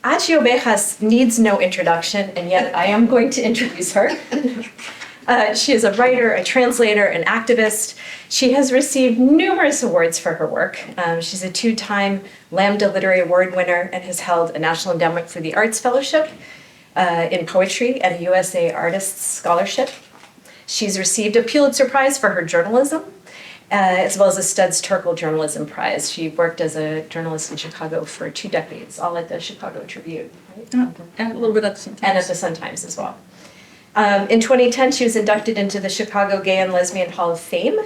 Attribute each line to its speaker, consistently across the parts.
Speaker 1: Achy Obejas needs no introduction, and yet I am going to introduce her. She is a writer, a translator, an activist. She has received numerous awards for her work. She's a two-time Lambda Literary Award winner and has held a National Endowment for the Arts Fellowship in Poetry and a USA Artists Scholarship. She's received a Pulitzer Prize for her journalism, as well as a Studs Terkel Journalism Prize. She worked as a journalist in Chicago for 2 decades, all at the Chicago Tribune. Right?
Speaker 2: And a little bit at the Sun-Times.
Speaker 1: And at the Sun-Times as well. In 2010, she was inducted into the Chicago Gay and Lesbian Hall of Fame.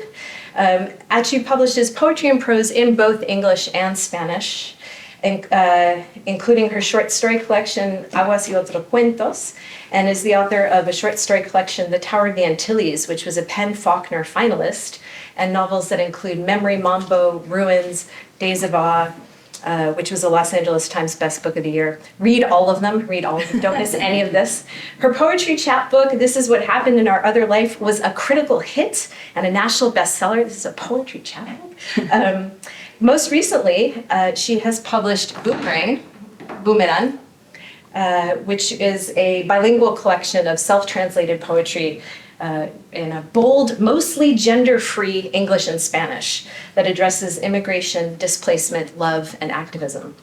Speaker 1: Achy publishes poetry and prose in both English and Spanish, including her short story collection, Aguas y Otros Cuentos, and is the author of a short story collection, The Tower of the Antilles, which was a Penn-Faulkner finalist, and novels that include Memory Mambo, Ruins, Days of Awe, which was a Los Angeles Times Best Book of the Year. Read all of them, don't miss any of this. Her poetry chapbook, This Is What Happened in Our Other Life, was a critical hit and a national bestseller. This is a poetry chapbook. Most recently, she has published Boomerang, which is a bilingual collection of self-translated poetry in a bold, mostly gender-free English and Spanish that addresses immigration, displacement, love, and activism.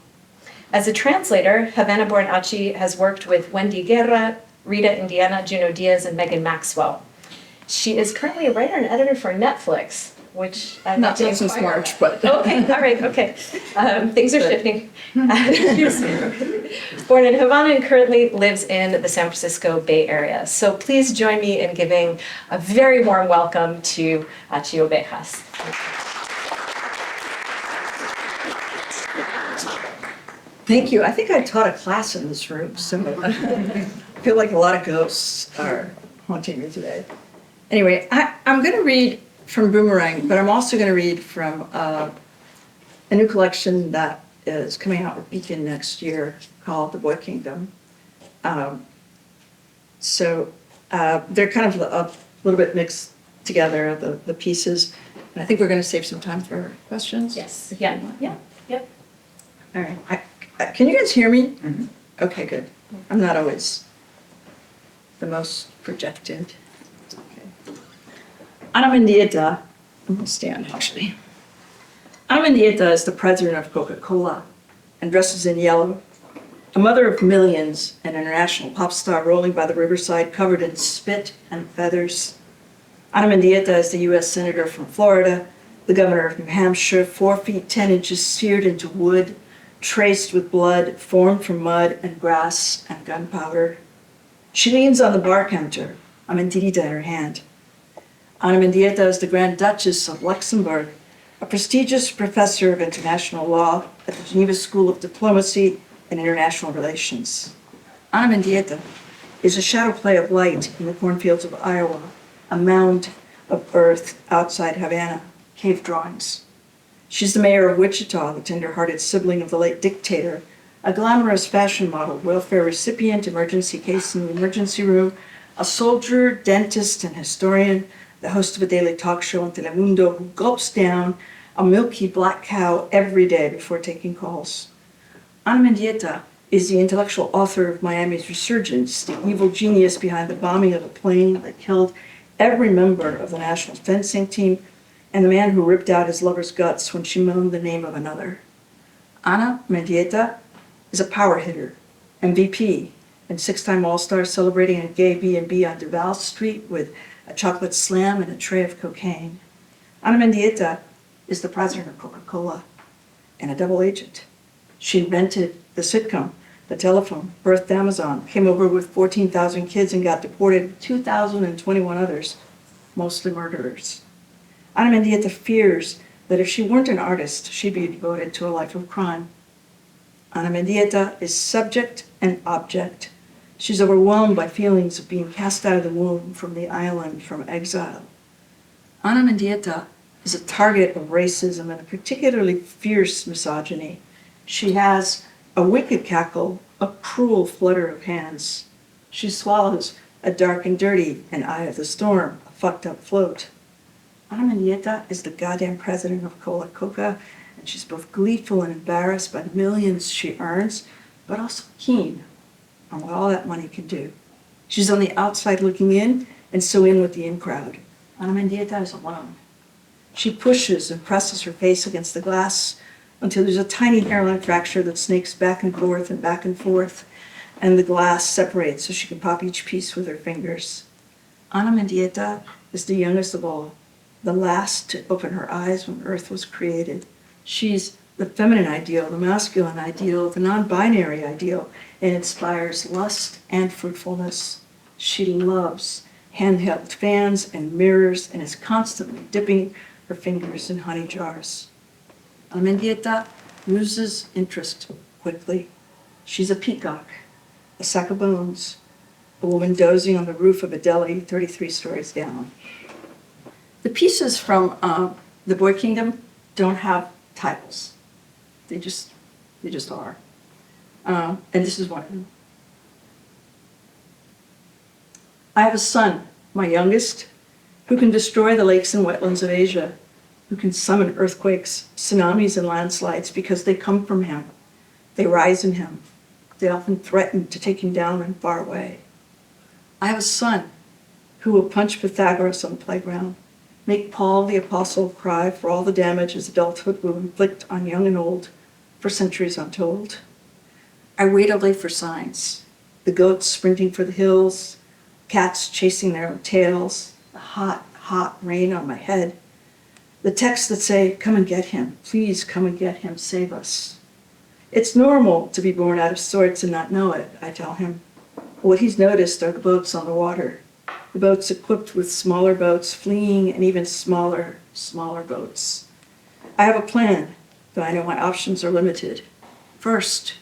Speaker 1: As a translator, Havana-born Achy has worked with Wendy Guerra, Rita Indiana, Juno Diaz, and Megan Maxwell. She is currently a writer and editor for Netflix, which I'm
Speaker 2: not since March, but
Speaker 1: okay, all right, okay. Things are shifting. Born in Havana and currently lives in the San Francisco Bay Area. So please join me in giving a very warm welcome to Achy Obejas.
Speaker 2: thank you. I think I taught a class in this room, so I feel like a lot of ghosts are haunting me today. Anyway, I'm going to read from Boomerang, but I'm also going to read from a new collection that is coming out with Beacon next year called The Boy Kingdom. So they're kind of a little bit mixed together, the pieces. And I think we're going to save some time for questions.
Speaker 1: Yes, yeah.
Speaker 2: All right. Can you guys hear me? Mm-hmm. Okay, good. I'm not always the most projected. Okay. Ana Mendieta, I'm going to stand actually. Ana Mendieta is the president of Coca-Cola and dresses in yellow. A mother of millions, an international pop star rolling by the riverside covered in spit and feathers. Ana Mendieta is the U.S. Senator from Florida, the governor of New Hampshire, 4 feet 10 inches seared into wood, traced with blood, formed from mud and grass and gunpowder. She leans on the bar counter, a mentirita in her hand. Ana Mendieta is the Grand Duchess of Luxembourg, a prestigious professor of international law at the Geneva School of Diplomacy and International Relations. Ana Mendieta is a shadow play of light in the cornfields of Iowa, a mound of earth outside Havana, cave drawings. She's the mayor of Wichita, the tender-hearted sibling of the late dictator, a glamorous fashion model, welfare recipient, emergency case in the emergency room, a soldier, dentist, and historian, the host of a daily talk show on Telemundo, who gulps down a milky black cow every day before taking calls. Ana Mendieta is the intellectual author of Miami's Resurgence, the evil genius behind the bombing of a plane that killed every member of the national fencing team, and the man who ripped out his lover's guts when she moaned the name of another. Ana Mendieta is a power hitter, MVP, and 6-time All-Star celebrating a gay B&B on Duval Street with a chocolate slam and a tray of cocaine. Ana Mendieta is the president of Coca-Cola and a double agent. She rented the sitcom, The Telephone, birthed Amazon, came over with 14,000 kids and got deported 2,021 others, mostly murderers. Ana Mendieta fears that if she weren't an artist, she'd be devoted to a life of crime. Ana Mendieta is subject and object. She's overwhelmed by feelings of being cast out of the womb, from the island, from exile. Ana Mendieta is a target of racism and a particularly fierce misogyny. She has a wicked cackle, a cruel flutter of hands. She swallows a dark and dirty, an eye of the storm, a fucked up float. Ana Mendieta is the goddamn president of Coca, and she's both gleeful and embarrassed by the millions she earns, but also keen on what all that money can do. She's on the outside looking in and so in with the in crowd. Ana Mendieta is alone. She pushes and presses her face against the glass until there's a tiny hairline fracture that snakes back and forth, and the glass separates so she can pop each piece with her fingers. Ana Mendieta is the youngest of all, the last to open her eyes when Earth was created. She's the feminine ideal, the masculine ideal, the non-binary ideal, and inspires lust and fruitfulness. She loves handheld fans and mirrors and is constantly dipping her fingers in honey jars. Ana Mendieta loses interest quickly. She's a peacock, a sack of bones, a woman dozing on the roof of a deli 33 stories down. The pieces from The Boy Kingdom don't have titles. They just are. And this is one of them. I have a son, my youngest, who can destroy the lakes and wetlands of Asia, who can summon earthquakes, tsunamis, and landslides because they come from him. They rise in him. They often threaten to take him down and far away. I have a son who will punch Pythagoras on the playground, make Paul the Apostle cry for all the damage his adulthood will inflict on young and old for centuries untold. I wait only for signs, the goats sprinting for the hills, cats chasing their own tails, the hot, hot rain on my head, the texts that say, come and get him, please come and get him, save us. It's normal to be born out of sorts and not know it, I tell him. What he's noticed are the boats on the water, the boats equipped with smaller boats fleeing and even smaller boats. I have a plan, though I know my options are limited. First,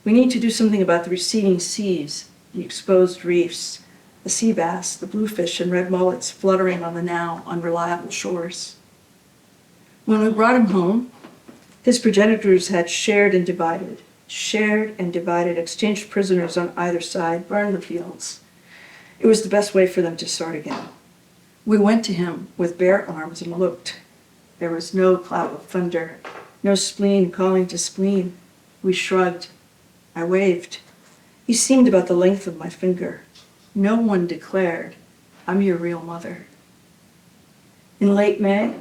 Speaker 2: we need to do something about the receding seas, the exposed reefs, the sea bass, the bluefish, and red mullets fluttering on the now unreliable shores. When we brought him home, his progenitors had shared and divided, exchanged prisoners on either side, burned the fields. It was the best way for them to start again. We went to him with bare arms and looked. There was no cloud of thunder, no spleen calling to spleen. We shrugged. I waved. He seemed about the length of my finger. No one declared, I'm your real mother. In late May,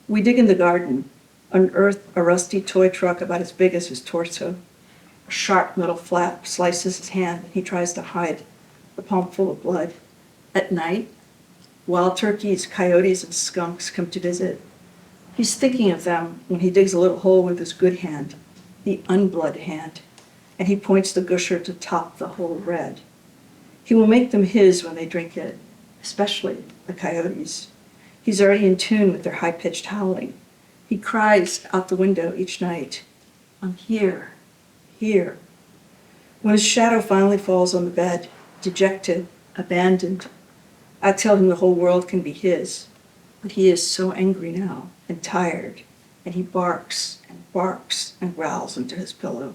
Speaker 2: we dig in the garden, unearth a rusty toy truck about as big as his torso. A sharp metal flap slices his hand, and he tries to hide the palm full of blood. At night, wild turkeys, coyotes, and skunks come to visit. He's thinking of them when he digs a little hole with his good hand, the unblood hand, and he points the gusher to top the hole red. He will make them his when they drink it, especially the coyotes. He's already in tune with their high-pitched howling. He cries out the window each night, I'm here, here. When his shadow finally falls on the bed, dejected, abandoned, I tell him the whole world can be his, but he is so angry now and tired, and he barks and growls into his pillow.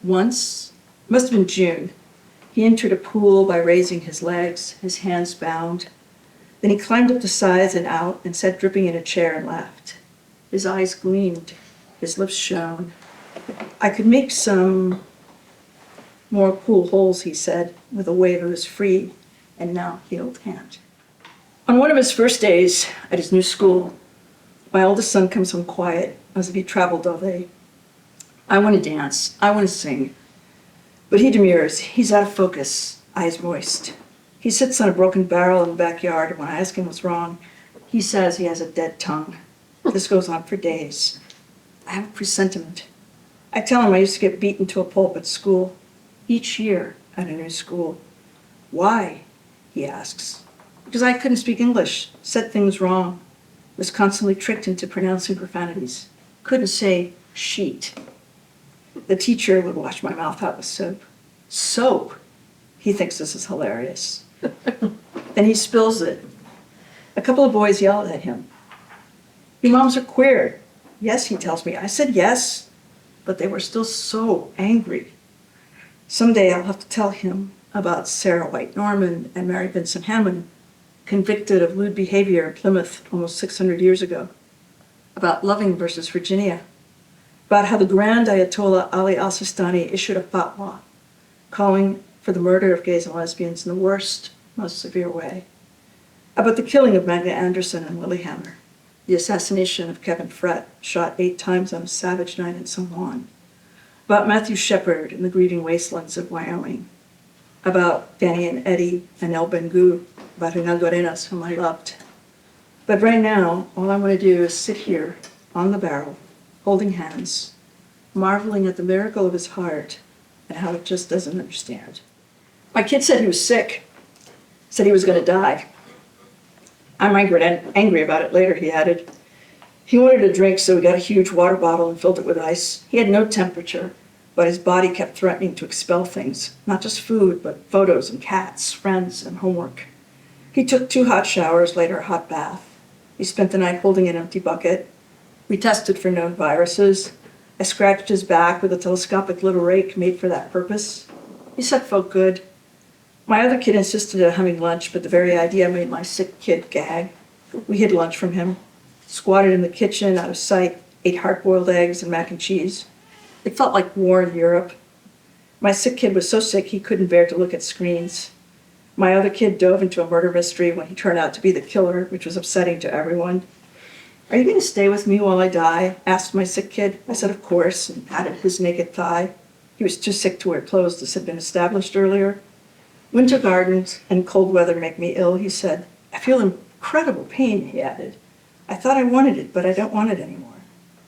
Speaker 2: Once, it must have been June, he entered a pool by raising his legs, his hands bound. Then he climbed up the sides and out and sat dripping in a chair and laughed. His eyes gleamed, his lips shone. I could make some more cool holes, he said, with a wave of his free and now healed hand. On one of his first days at his new school, my oldest son comes home quiet, as if he traveled all day. I want to dance, I want to sing. But he demurs, he's out of focus, eyes moist. He sits on a broken barrel in the backyard, and when I ask him what's wrong, he says he has a dead tongue. This goes on for days. I have a presentiment. I tell him I used to get beaten to a pulp at school, each year at a new school. Why? He asks. Because I couldn't speak English, said things wrong, was constantly tricked into pronouncing profanities, couldn't say sheet. The teacher would wash my mouth out with soap. Soap? He thinks this is hilarious. Then he spills it. A couple of boys yell at him. Your moms are queer. Yes, he tells me. I said yes, but they were still so angry. Someday I'll have to tell him about Sarah White Norman and Mary Vincent Hammond, convicted of lewd behavior in Plymouth almost 600 years ago, about Loving versus Virginia, about how the Grand Ayatollah Ali al-Sistani issued a fatwa calling for the murder of gays and lesbians in the worst, most severe way, about the killing of Magda Anderson and Lillehammer, the assassination of Kevin Frett, shot 8 times on a savage night in San Juan, about Matthew Shepard in the grieving wastelands of Wyoming, about Danny and Eddie and El Bengu, about Reinaldo Arenas, whom I loved. But right now, all I want to do is sit here on the barrel, holding hands, marveling at the miracle of his heart and how it just doesn't understand. My kid said he was sick, said he was going to die. I might get angry about it later, he added. He wanted a drink, so we got a huge water bottle and filled it with ice. He had no temperature, but his body kept threatening to expel things, not just food, but photos and cats, friends, and homework. He took 2 hot showers, later a hot bath. He spent the night holding an empty bucket. We tested for known viruses. I scratched his back with a telescopic little rake made for that purpose. He said it felt good. My other kid insisted on having lunch, but the very idea made my sick kid gag. We hid lunch from him, squatted in the kitchen out of sight, ate hard-boiled eggs and mac and cheese. It felt like war in Europe. My sick kid was so sick he couldn't bear to look at screens. My other kid dove into a murder mystery when he turned out to be the killer, which was upsetting to everyone. Are you going to stay with me while I die? Asked my sick kid. I said, of course, and patted his naked thigh. He was too sick to wear clothes, this had been established earlier. Winter gardens and cold weather make me ill, he said. I feel incredible pain, he added. I thought I wanted it, but I don't want it anymore.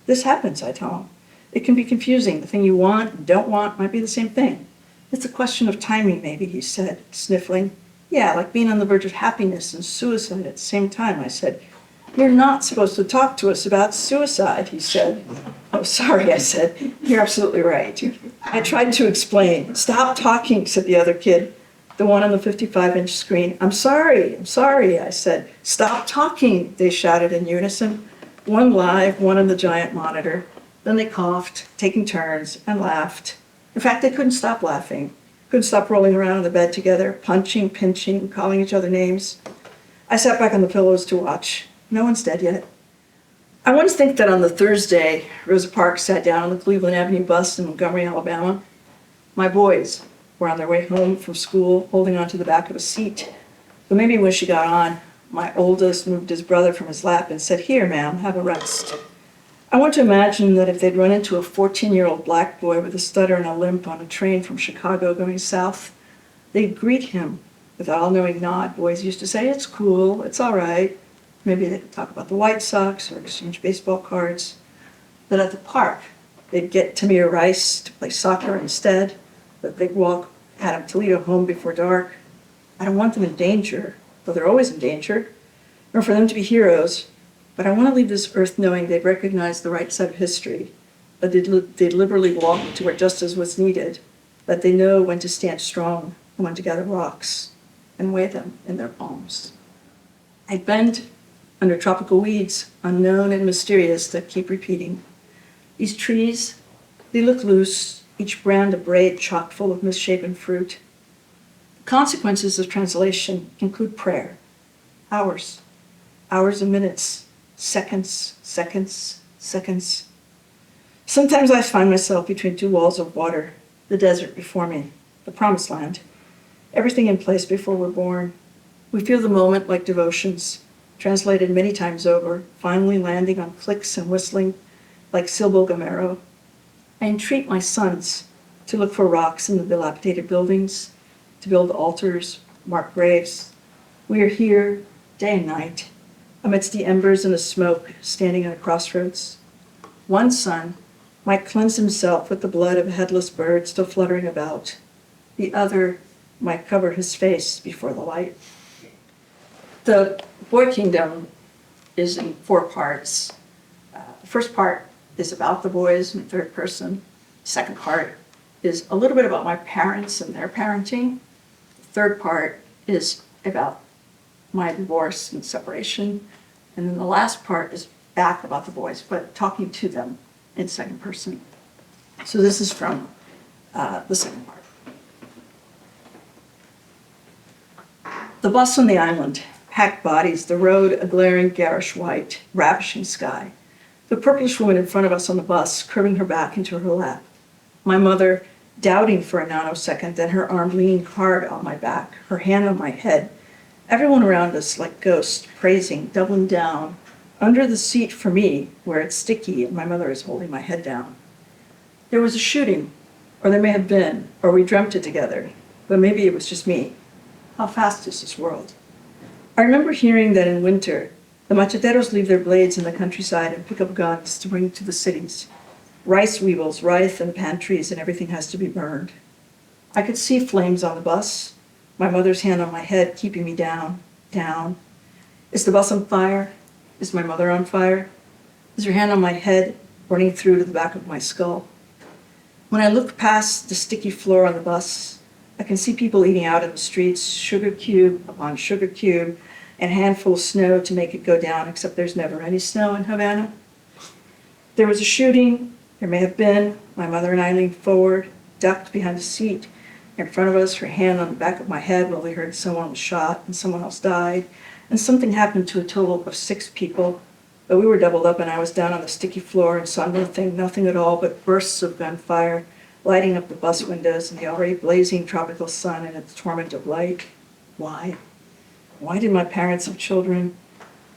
Speaker 2: This happens, I tell him. It can be confusing. The thing you want and don't want might be the same thing. It's a question of timing, maybe, he said, sniffling. Yeah, like being on the verge of happiness and suicide at the same time, I said. You're not supposed to talk to us about suicide, he said. Oh, sorry, I said. You're absolutely right. I tried to explain. Stop talking, said the other kid, the one on the 55-inch screen. I'm sorry, I said. Stop talking, they shouted in unison. One live, one on the giant monitor. Then they coughed, taking turns, and laughed. In fact, they couldn't stop laughing. Couldn't stop rolling around in the bed together, punching, pinching, calling each other names. I sat back on the pillows to watch. No one's dead yet. I once think that on the Thursday, Rosa Parks sat down on the Cleveland Avenue bus in Montgomery, Alabama. My boys were on their way home from school, holding onto the back of a seat. But maybe when she got on, my oldest moved his brother from his lap and said, "Here, ma'am, have a rest." I want to imagine that if they'd run into a 14-year-old black boy with a stutter and a limp on a train from Chicago going south, they'd greet him with an all-knowing nod. Boys used to say, "It's cool, it's all right." Maybe they'd talk about the White Sox or exchange baseball cards. But at the park, they'd get Tamir Rice to play soccer instead. The big walk had him Toledo home before dark. I don't want them in danger, though they're always in danger, nor for them to be heroes. But I want to leave this earth knowing they'd recognize the right side of history, that they'd liberally walk to where justice was needed, that they know when to stand strong and when to gather rocks and weigh them in their palms. I'd bend under tropical weeds, unknown and mysterious, that keep repeating. These trees, they look loose, each brand a braid chock full of misshapen fruit. The consequences of translation include prayer, hours and minutes, seconds. Sometimes I find myself between 2 walls of water, the desert before me, the promised land, everything in place before we're born. We feel the moment like devotions, translated many times over, finally landing on clicks and whistling like Silbo Gamero. I entreat my sons to look for rocks in the dilapidated buildings, to build altars, mark graves. We are here day and night, amidst the embers and the smoke, standing at a crossroads. One son might cleanse himself with the blood of a headless bird still fluttering about. The other might cover his face before the light. The Boy Kingdom is in 4 parts. The first part is about the boys in third person. The second part is a little bit about my parents and their parenting. The third part is about my divorce and separation. And then the last part is back about the boys, but talking to them in second person. So this is from the second part. The bus on the island, packed bodies, the road a glaring garish white, ravishing sky. The purplish woman in front of us on the bus, curving her back into her lap. My mother, doubting for a nanosecond, then her arm leaning hard on my back, her hand on my head. Everyone around us like ghosts, praising, doubling down, under the seat for me, where it's sticky and my mother is holding my head down. There was a shooting, or there may have been, or we dreamt it together, but maybe it was just me. How fast is this world? I remember hearing that in winter, the macheteros leave their blades in the countryside and pick up guns to bring to the cities. Rice weevils writhe in pantries and everything has to be burned. I could see flames on the bus, my mother's hand on my head keeping me down, down. Is the bus on fire? Is my mother on fire? Is her hand on my head, running through to the back of my skull? When I look past the sticky floor on the bus, I can see people eating out in the streets, sugar cube upon sugar cube, and a handful of snow to make it go down, except there's never any snow in Havana. There was a shooting, there may have been. My mother and I leaned forward, ducked behind a seat. In front of us, her hand on the back of my head while we heard someone was shot and someone else died. And something happened to a total of 6 people. But we were doubled up and I was down on the sticky floor and saw nothing at all but bursts of gunfire lighting up the bus windows and the already blazing tropical sun and its torment of light. Why? Why did my parents have children?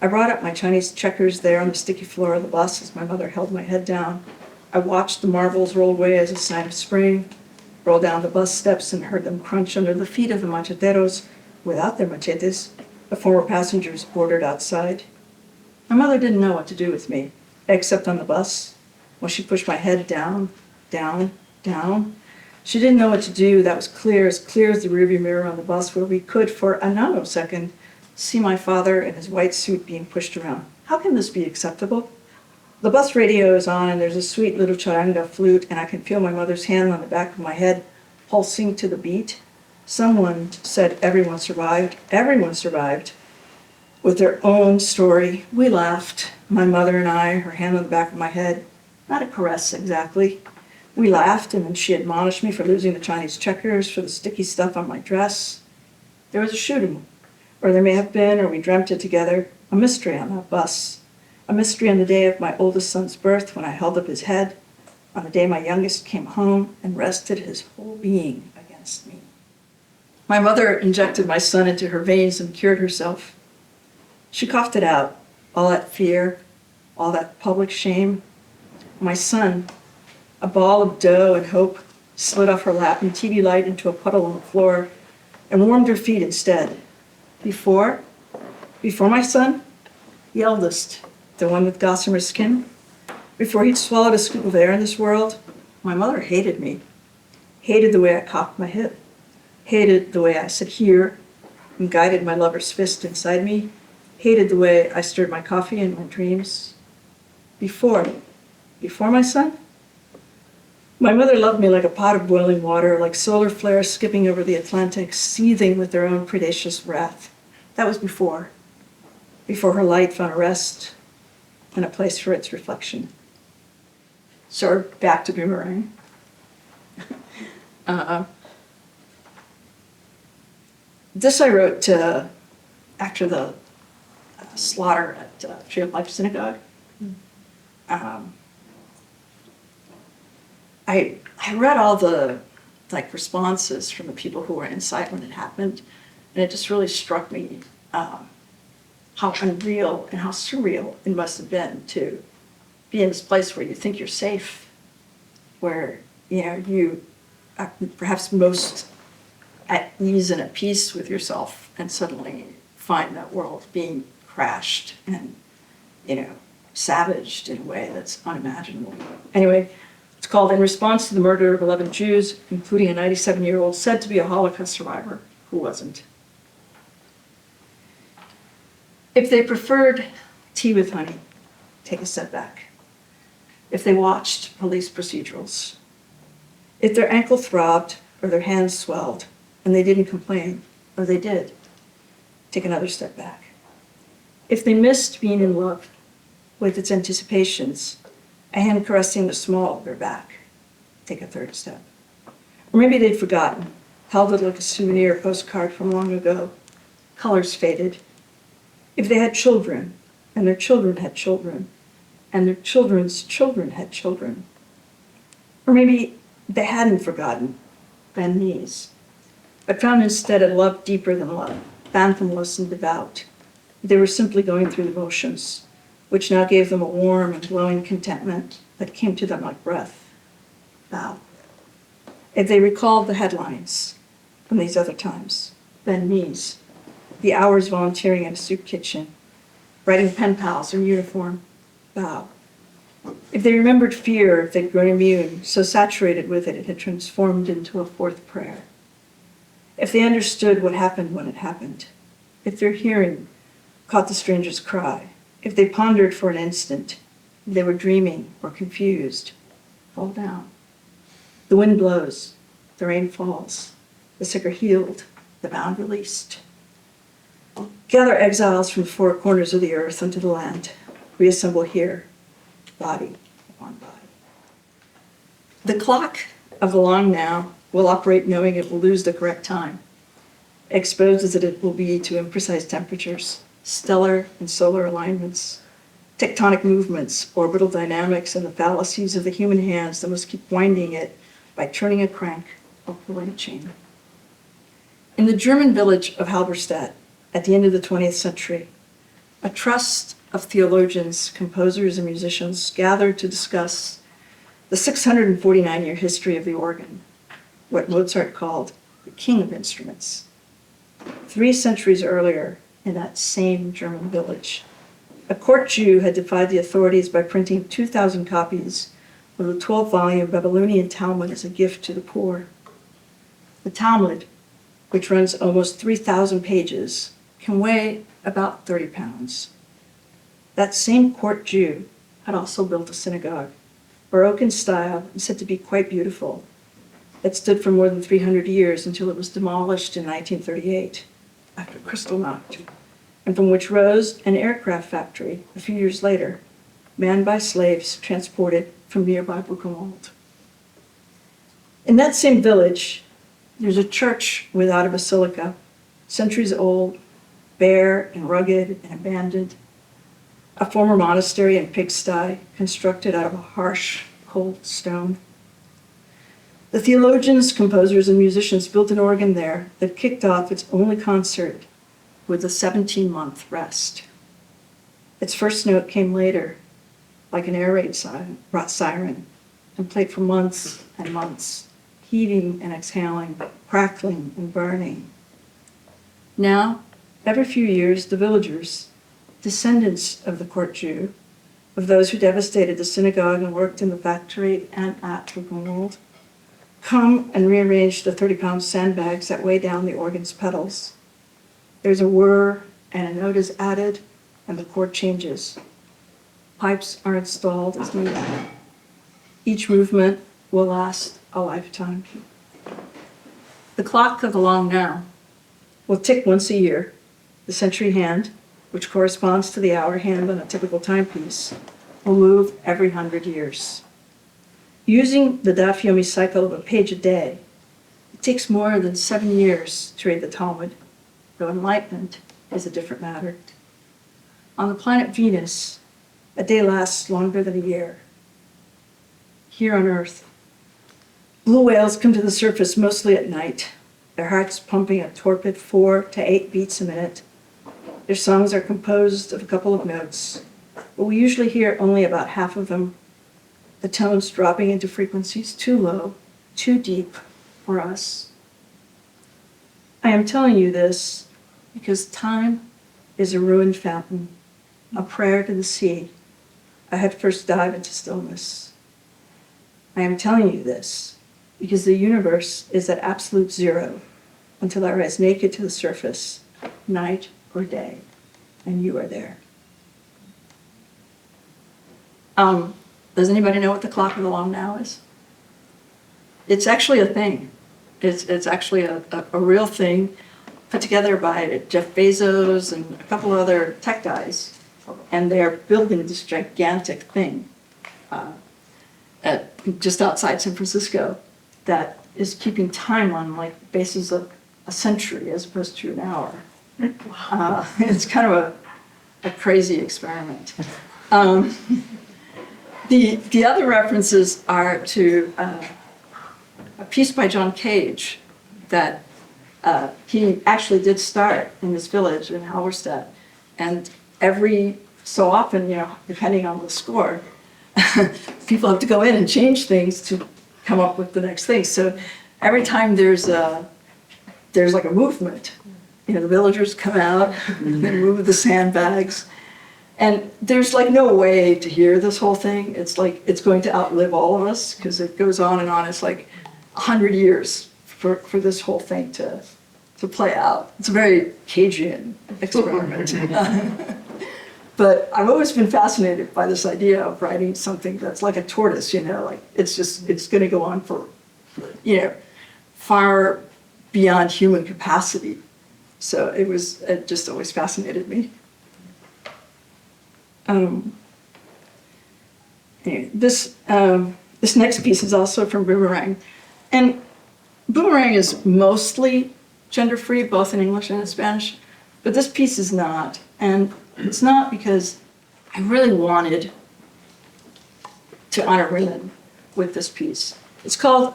Speaker 2: I brought up my Chinese checkers there on the sticky floor of the bus as my mother held my head down. I watched the marbles roll away as a sign of spring, roll down the bus steps and heard them crunch under the feet of the macheteros without their machetes, the former passengers boarded outside. My mother didn't know what to do with me, except on the bus, when she pushed my head down, down, down. She didn't know what to do. That was clear as the rearview mirror on the bus, where we could, for a nanosecond, see my father in his white suit being pushed around. How can this be acceptable? The bus radio is on, and there's a sweet little charanga flute, and I can feel my mother's hand on the back of my head, pulsing to the beat. Someone said everyone survived. Everyone survived. With their own story. We laughed, my mother and I, her hand on the back of my head. Not a caress, exactly. We laughed, and then she admonished me for losing the Chinese checkers, for the sticky stuff on my dress. There was a shooting, or there may have been, or we dreamt it together, a mystery on that bus. A mystery on the day of my oldest son's birth, when I held up his head, on the day my youngest came home and rested his whole being against me. My mother injected my son into her veins and cured herself. She coughed it out, all that fear, all that public shame. My son, a ball of dough and hope, slid off her lap and TV light into a puddle on the floor and warmed her feet instead. Before my son, the eldest, the one with gossamer skin, before he'd swallowed a scoop of air in this world, my mother hated me, hated the way I cocked my hip, hated the way I sat here and guided my lover's fist inside me, hated the way I stirred my coffee in my dreams. Before my son, my mother loved me like a pot of boiling water, like solar flares skipping over the Atlantic, seething with their own predacious wrath. That was before her light found a rest and a place for its reflection. So back to Boomerang. This I wrote after the slaughter at Tree of Life Synagogue. I read all the responses from the people who were inside when it happened, and it just really struck me how unreal and how surreal it must have been to be in this place where you think you're safe, where you are perhaps most at ease and at peace with yourself, and suddenly find that world being crashed and savaged in a way that's unimaginable. Anyway, it's called In Response to the Murder of 11 Jews, including a 97-year-old said to be a Holocaust survivor who wasn't. If they preferred tea with honey, take a step back. If they watched police procedurals, if their ankle throbbed or their hands swelled and they didn't complain, or they did, take another step back. If they missed being in love with its anticipations, a hand caressing the small of their back, take a third step. Or maybe they'd forgotten, held it like a souvenir postcard from long ago, colors faded. If they had children, and their children had children, and their children's children had children. Or maybe they hadn't forgotten bend knees, but found instead a love deeper than love, fathomless and devout. They were simply going through the motions, which now gave them a warm and glowing contentment that came to them like breath. Bow. If they recalled the headlines from these other times, bend knees, the hours volunteering in a soup kitchen, writing pen pals in uniform, bow. If they remembered fear, if they'd grown immune, so saturated with it, it had transformed into a fourth prayer. If they understood what happened when it happened, if their hearing caught the stranger's cry, if they pondered for an instant, if they were dreaming or confused, fall down. The wind blows, the rain falls, the sick are healed, the bound released. Gather exiles from the four corners of the earth unto the land, reassemble here, body upon body. The clock of the long now will operate knowing it will lose the correct time, exposed as it will be to imprecise temperatures, stellar and solar alignments, tectonic movements, orbital dynamics, and the fallacies of the human hands that must keep winding it by turning a crank or pulling a chain. In the German village of Halberstadt, at the end of the 20th century, a trust of theologians, composers, and musicians gathered to discuss the 649-year history of the organ, what Mozart called the king of instruments. 3 centuries earlier, in that same German village, a court Jew had defied the authorities by printing 2,000 copies of the 12-volume Babylonian Talmud as a gift to the poor. The Talmud, which runs almost 3,000 pages, can weigh about 30 pounds. That same court Jew had also built a synagogue, Baroque in style and said to be quite beautiful, that stood for more than 300 years until it was demolished in 1938 after Kristallnacht, and from which rose an aircraft factory a few years later, manned by slaves transported from nearby Buchenwald. In that same village, there's a church without a basilica, centuries old, bare and rugged and abandoned, a former monastery and pigsty constructed out of a harsh, cold stone. The theologians, composers, and musicians built an organ there that kicked off its only concert with a 17-month rest. Its first note came later, like an air raid siren, and played for months and months, heaving and exhaling, crackling and burning. Now, every few years, the villagers, descendants of the court Jew, of those who devastated the synagogue and worked in the factory and at Buchenwald, come and rearrange the 30-pound sandbags that weigh down the organ's pedals. There's a whir and a note is added, and the chord changes. Pipes are installed as needed. Each movement will last a lifetime. The clock of the long now will tick once a year. The century hand, which corresponds to the hour hand on a typical timepiece, will move every 100 years. Using the daf yomi cycle of a page a day, it takes more than 7 years to read the Talmud, though enlightenment is a different matter. On the planet Venus, a day lasts longer than a year. Here on Earth, blue whales come to the surface mostly at night, their hearts pumping a torpid 4 to 8 beats a minute. Their songs are composed of a couple of notes, but we usually hear only about half of them, the tones dropping into frequencies too low, too deep for us. I am telling you this because time is a ruined fountain, a prayer to the sea, a headfirst dive into stillness. I am telling you this because the universe is at absolute zero until I rise naked to the surface, night or day, and you are there. Does anybody know what the clock of the long now is? It's actually a thing. It's actually a real thing put together by Jeff Bezos and a couple other tech guys, and they're building this gigantic thing just outside San Francisco that is keeping time on like the basis of a century as opposed to an hour. It's kind of a crazy experiment. The other references are to a piece by John Cage that he actually did start in this village in Halberstadt. And every so often, depending on the score, people have to go in and change things to come up with the next thing. So every time there's like a movement, the villagers come out and they move the sandbags. And there's like no way to hear this whole thing. It's like it's going to outlive all of us because it goes on and on. It's like 100 years for this whole thing to play out. It's a very Cagean experiment. But I've always been fascinated by this idea of writing something that's like a tortoise, like it's going to go on for, far beyond human capacity. So it just always fascinated me. Anyway, this next piece is also from Boomerang. And Boomerang is mostly gender-free, both in English and in Spanish, but this piece is not. And it's not because I really wanted to honor women with this piece. It's called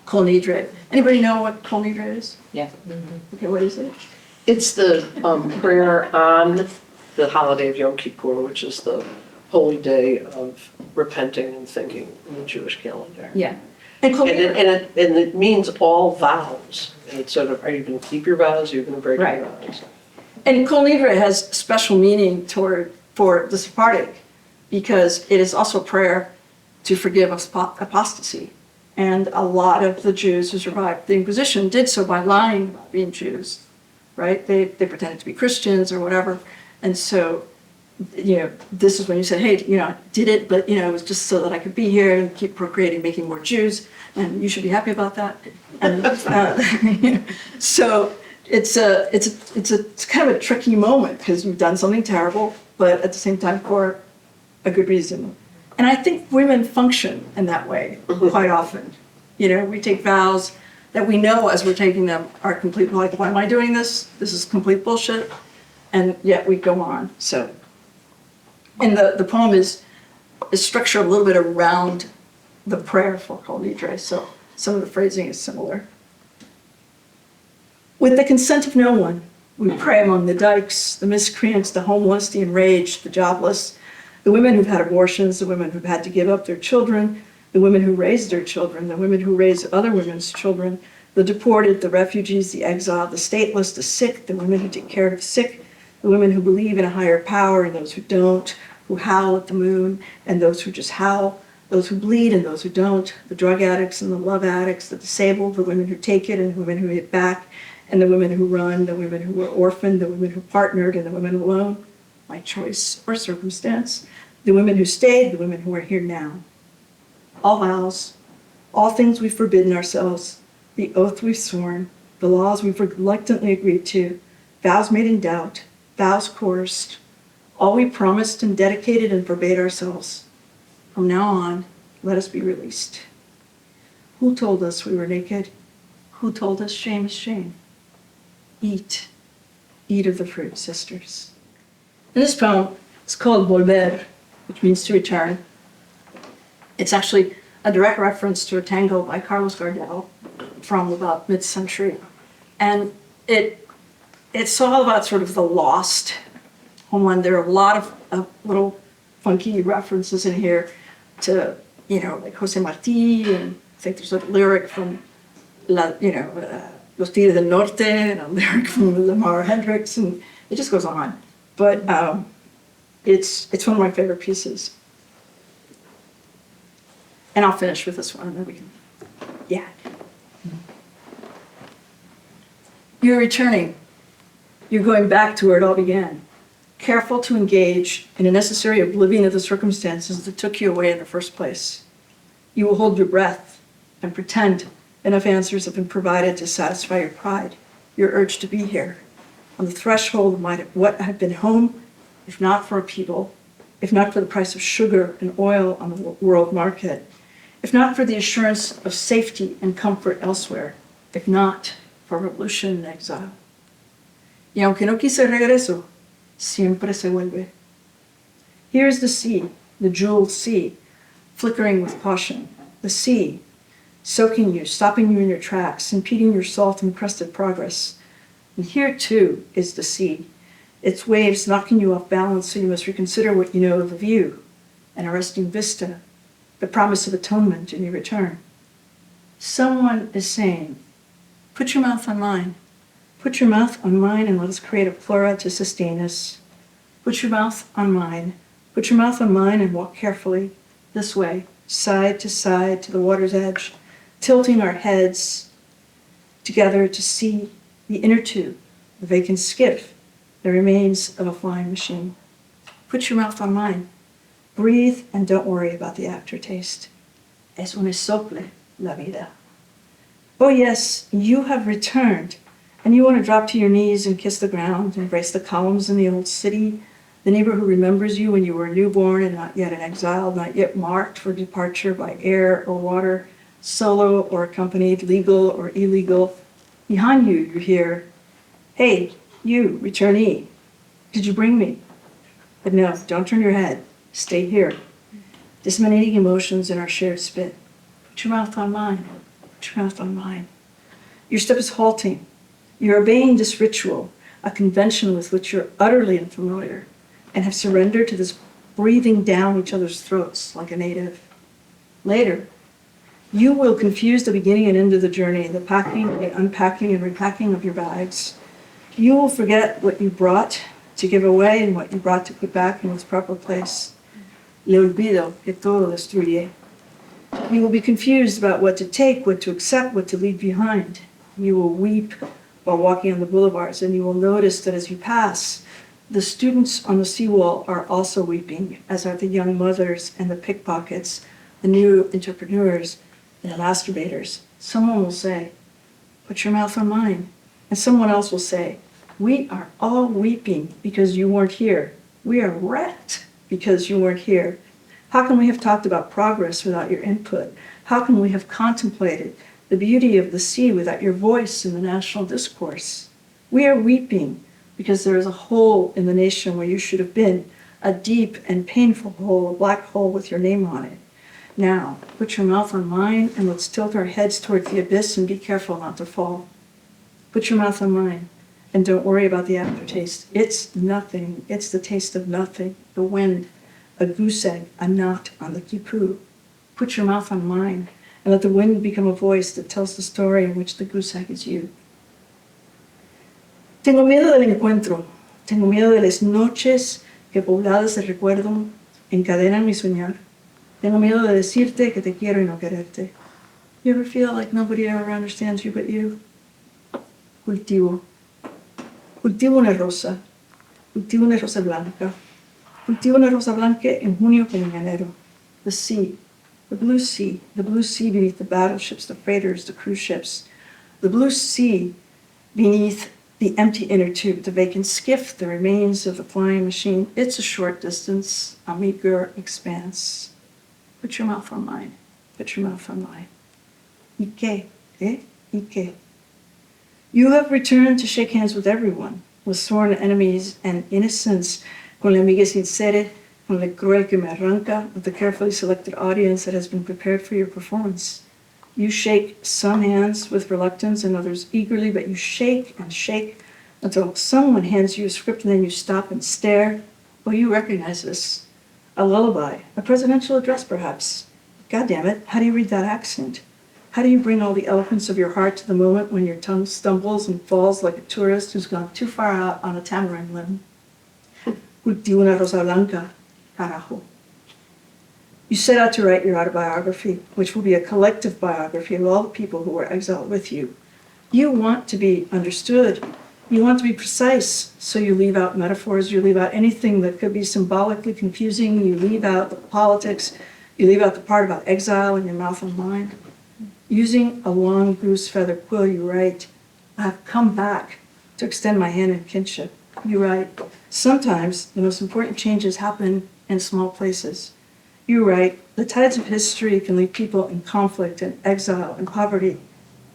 Speaker 2: Kol Nidre. Anybody know what Kol Nidre is?
Speaker 3: Yeah.
Speaker 2: Okay, what is it?
Speaker 3: It's the prayer on the holiday of Yom Kippur, which is the holy day of repenting and thinking in the Jewish calendar.
Speaker 2: Yeah. And Kol
Speaker 3: And
Speaker 2: Nidre,
Speaker 3: it means all vows. And it's sort of, are you going to keep your vows? Are you going to break
Speaker 2: Right.
Speaker 3: your vows?
Speaker 2: and Kol Nidre has special meaning for the Sephardic because it is also a prayer to forgive apostasy. And a lot of the Jews who survived the Inquisition did so by lying about being Jews, right? They pretended to be Christians or whatever. And so, this is when you said, hey, I did it, but, it was just so that I could be here and keep procreating, making more Jews. And you should be happy about that. And, so it's kind of a tricky moment because you've done something terrible, but at the same time for a good reason. And I think women function in that way quite often. We take vows that we know as we're taking them are complete, like, why am I doing this? This is complete bullshit. And yet we go on. So, and the poem is structured a little bit around the prayer for Kol Nidre. So some of the phrasing is similar. With the consent of no one, we pray among the dykes, the miscreants, the homeless, the enraged, the jobless, the women who've had abortions, the women who've had to give up their children, the women who raised their children, the women who raised other women's children, the deported, the refugees, the exiled, the stateless, the sick, the women who take care of the sick, the women who believe in a higher power and those who don't, who howl at the moon and those who just howl, those who bleed and those who don't, the drug addicts and the love addicts, the disabled, the women who take it and the women who hit back, and the women who run, the women who were orphaned, the women who partnered, and the women alone, by choice or circumstance, the women who stayed, the women who are here now. All vows, all things we've forbidden ourselves, the oath we've sworn, the laws we've reluctantly agreed to, vows made in doubt, vows coerced, all we promised and dedicated and forbade ourselves. From now on, let us be released. Who told us we were naked? Who told us shame is shame? Eat of the fruit, sisters. And this poem is called Volver, which means to return. It's actually a direct reference to a tango by Carlos Gardel from about mid-century. And it's all about sort of the lost homeland. There are a lot of little funky references in here to, like Jose Marti, and I think there's a lyric from, Los Tigres del Norte, and a lyric from Lamar Hendricks, and it just goes on. But it's one of my favorite pieces. And I'll finish with this one, and then we can, yeah. You're returning. You're going back to where it all began. Careful to engage in a necessary oblivion of the circumstances that took you away in the first place. You will hold your breath and pretend enough answers have been provided to satisfy your pride, your urge to be here, on the threshold of what had been home, if not for a people, if not for the price of sugar and oil on the world market, if not for the assurance of safety and comfort elsewhere, if not for revolution and exile. Y aunque no quise regreso, siempre se vuelve. Here is the sea, the jeweled sea, flickering with caution. The sea, soaking you, stopping you in your tracks, impeding your salt-encrusted progress. And here, too, is the sea, its waves knocking you off balance so you must reconsider what you know of the view, an arresting vista, the promise of atonement in your return. Someone is saying, put your mouth on mine. Put your mouth on mine and let us create a flora to sustain us. Put your mouth on mine. Put your mouth on mine and walk carefully, this way, side to the water's edge, tilting our heads together to see the inner tube, the vacant skiff, the remains of a flying machine. Put your mouth on mine. Breathe and don't worry about the aftertaste. Es un sople la vida. Oh yes, you have returned, and you want to drop to your knees and kiss the ground, embrace the columns in the old city, the neighbor who remembers you when you were a newborn and not yet an exile, not yet marked for departure by air or water, solo or accompanied, legal or illegal. Behind you hear, hey, you, returnee, did you bring me? But no, don't turn your head. Stay here. Disseminating emotions in our shared spit. Put your mouth on mine. Put your mouth on mine. Your step is halting. You're obeying this ritual, a convention with which you're utterly unfamiliar, and have surrendered to this breathing down each other's throats like a native. Later, you will confuse the beginning and end of the journey, the packing and unpacking and repacking of your bags. You will forget what you brought to give away and what you brought to put back in its proper place. Le olvido que todo destruye. You will be confused about what to take, what to accept, what to leave behind. You will weep while walking on the boulevards, and you will notice that as you pass, the students on the seawall are also weeping, as are the young mothers and the pickpockets, the new entrepreneurs and the masturbators. Someone will say, put your mouth on mine. And someone else will say, we are all weeping because you weren't here. We are wrecked because you weren't here. How can we have talked about progress without your input? How can we have contemplated the beauty of the sea without your voice in the national discourse? We are weeping because there is a hole in the nation where you should have been, a deep and painful hole, a black hole with your name on it. Now, put your mouth on mine and let's tilt our heads towards the abyss and be careful not to fall. Put your mouth on mine and don't worry about the aftertaste. It's nothing. It's the taste of nothing. The wind, a goose egg, a knot on the quipu. Put your mouth on mine and let the wind become a voice that tells the story in which the goose egg is you. Tengo miedo del encuentro. Tengo miedo de las noches que pobladas de recuerdo encadenan mi soñar. Tengo miedo de decirte que te quiero y no quererte. You ever feel like nobody ever understands you but you? Cultivo. Cultivo una rosa. Cultivo una rosa blanca. Cultivo una rosa blanca en junio como en enero. The sea. The blue sea. The blue sea beneath the battleships, the freighters, the cruise ships. The blue sea beneath the empty inner tube, the vacant skiff, the remains of the flying machine. It's a short distance, a meager expanse. Put your mouth on mine. Put your mouth on mine. ¿Y qué? ¿Eh? ¿Y qué? You have returned to shake hands with everyone, with sworn enemies and innocents, con la amiga sincera, con la cruel que me arranca, with the carefully selected audience that has been prepared for your performance. You shake some hands with reluctance and others eagerly, but you shake and shake until someone hands you a script and then you stop and stare. Oh, you recognize this. A lullaby, a presidential address perhaps. God damn it, how do you read that accent? How do you bring all the eloquence of your heart to the moment when your tongue stumbles and falls like a tourist who's gone too far out on a tamarind limb? Cultivo una rosa blanca, carajo. You set out to write your autobiography, which will be a collective biography of all the people who were exiled with you. You want to be understood. You want to be precise, so you leave out metaphors, you leave out anything that could be symbolically confusing, you leave out the politics, you leave out the part about exile in your mouth and mind. Using a long goose feather quill, you write, I have come back to extend my hand in kinship. You write, sometimes the most important changes happen in small places. You write, the tides of history can leave people in conflict and exile and poverty.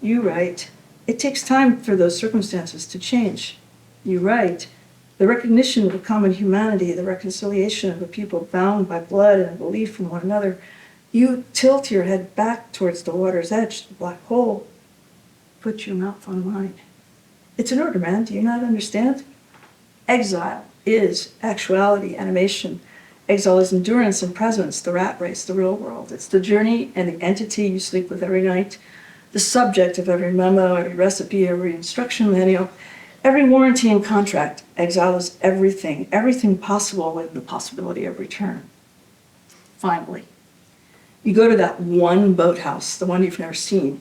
Speaker 2: You write, it takes time for those circumstances to change. You write, the recognition of a common humanity, the reconciliation of a people bound by blood and belief in one another, you tilt your head back towards the water's edge, the black hole, put your mouth on mine. It's an order, man. Do you not understand? Exile is actuality, animation. Exile is endurance and presence, the rat race, the real world. It's the journey and the entity you sleep with every night, the subject of every memo, every recipe, every instruction manual, every warranty and contract. Exile is everything, everything possible with the possibility of return. Finally, you go to that one boathouse, the one you've never seen.